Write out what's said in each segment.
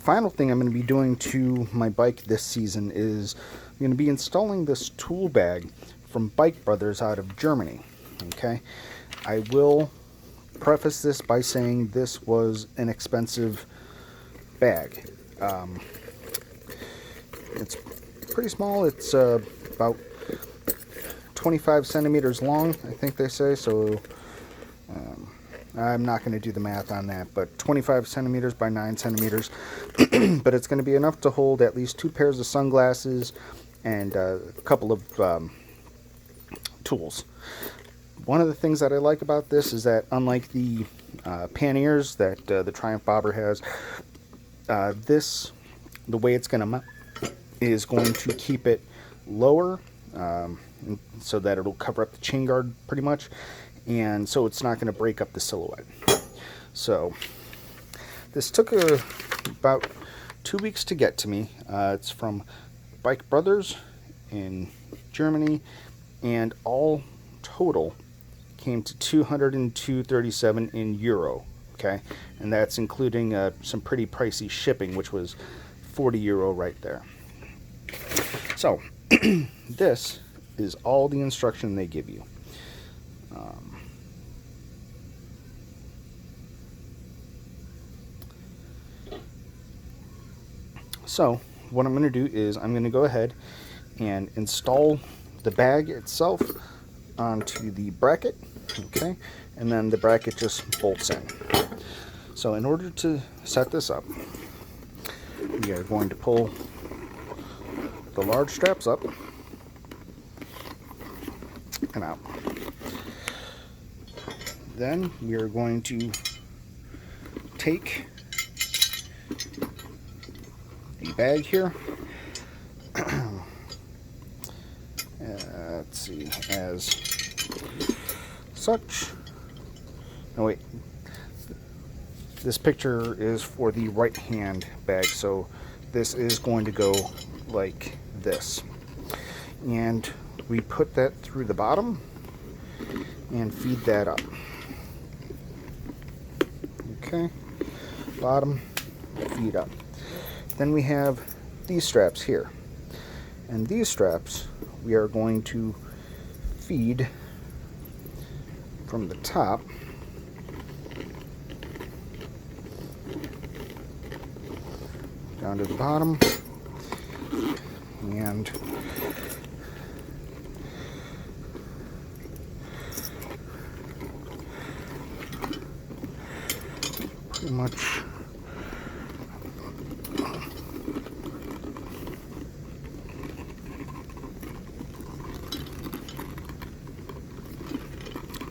final thing I'm going to be doing to my bike this season is I'm going to be installing this tool bag from Bike Brothers out of Germany. Okay, I will preface this by saying this was an expensive bag. It's pretty small. It's about 25 centimeters long, I think they say, so I'm not going to do the math on that, but 25 centimeters by 9 centimeters. But it's going to be enough to hold at least 2 pairs of sunglasses and a couple of tools. One of the things that I like about this is that, unlike the panniers that the Triumph bobber has, the way it's going to mount is going to keep it lower, so that it'll cover up the chain guard pretty much, and so it's not going to break up the silhouette. So this took about 2 weeks to get to me. It's from Bike Brothers in Germany, and all total came to 202.37 in euro. Okay, and that's including some pretty pricey shipping, which was 40 euro right there. So this is all the instruction they give you. So what I'm going to do is I'm going to go ahead and install the bag itself onto the bracket, okay, and then the bracket just bolts in. So in order to set this up, we are going to pull the large straps up and out. Then we are going to take the bag here, let's see, as such. No, wait, this picture is for the right hand bag, so this is going to go like this, and we put that through the bottom and feed that up. Okay, bottom, feed up. Then we have these straps here, and these straps we are going to feed from the top down to the bottom, and pretty much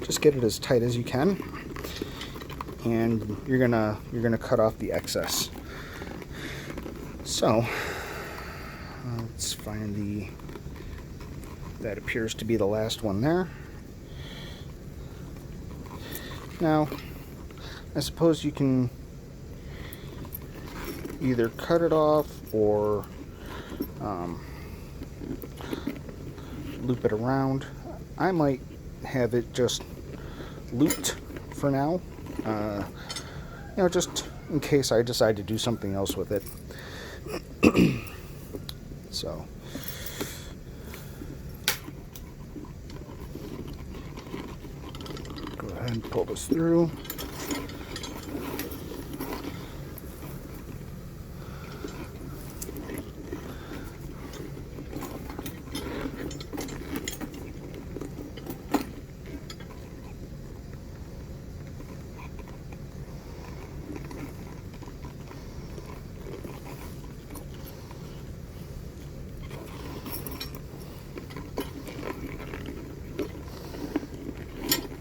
just get it as tight as you can, and you're gonna cut off the excess. So let's find that appears to be the last one there. Now I suppose you can either cut it off or loop it around. I might have it just looped for now, just in case I decide to do something else with it. So go ahead and pull this through.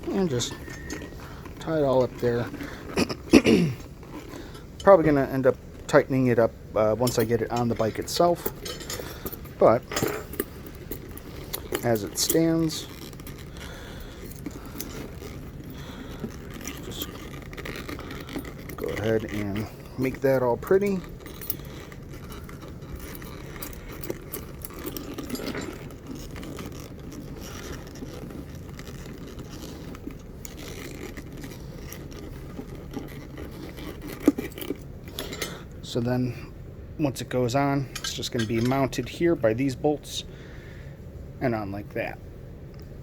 And just tie it all up there. Probably going to end up tightening it up once I get it on the bike itself, but as it stands, just go ahead and make that all pretty. So then once it goes on, it's just going to be mounted here by these bolts and on like that.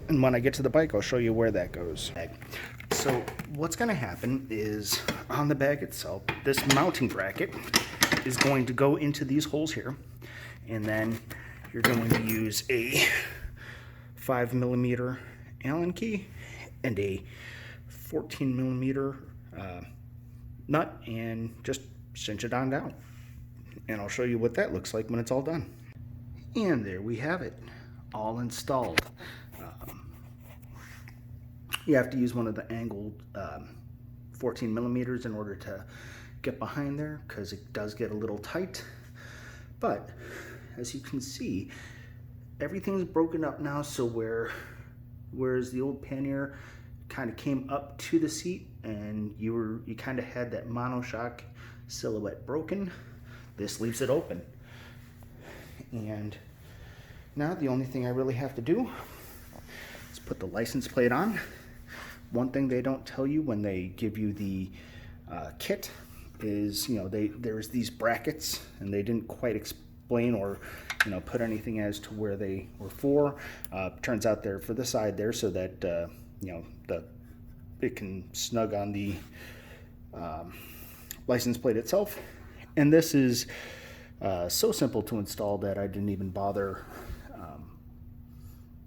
And when I get to the bike, I'll show you where that goes. So what's going to happen is on the bag itself, this mounting bracket is going to go into these holes here, and then you're going to use a 5mm Allen key and a 14mm nut and just cinch it on down. And I'll show you what that looks like when it's all done. And there we have it, all installed. You have to use one of the angled 14mm in order to get behind there, because it does get a little tight. But as you can see, everything's broken up now, so whereas the old pannier kind of came up to the seat and you kind of had that monoshock silhouette broken, this leaves it open. And now the only thing I really have to do is put the license plate on. One thing they don't tell you when they give you the kit is, there's these brackets, and they didn't quite explain or put anything as to where they were for. Turns out they're for the side there, so that it can snug on the license plate itself. And this is so simple to install that I didn't even bother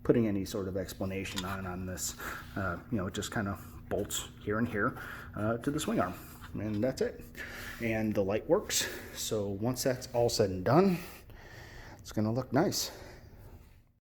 putting any sort of explanation on this. It just kind of bolts here and here to the swing arm, and that's it. And the light works, so once that's all said and done, it's going to look nice.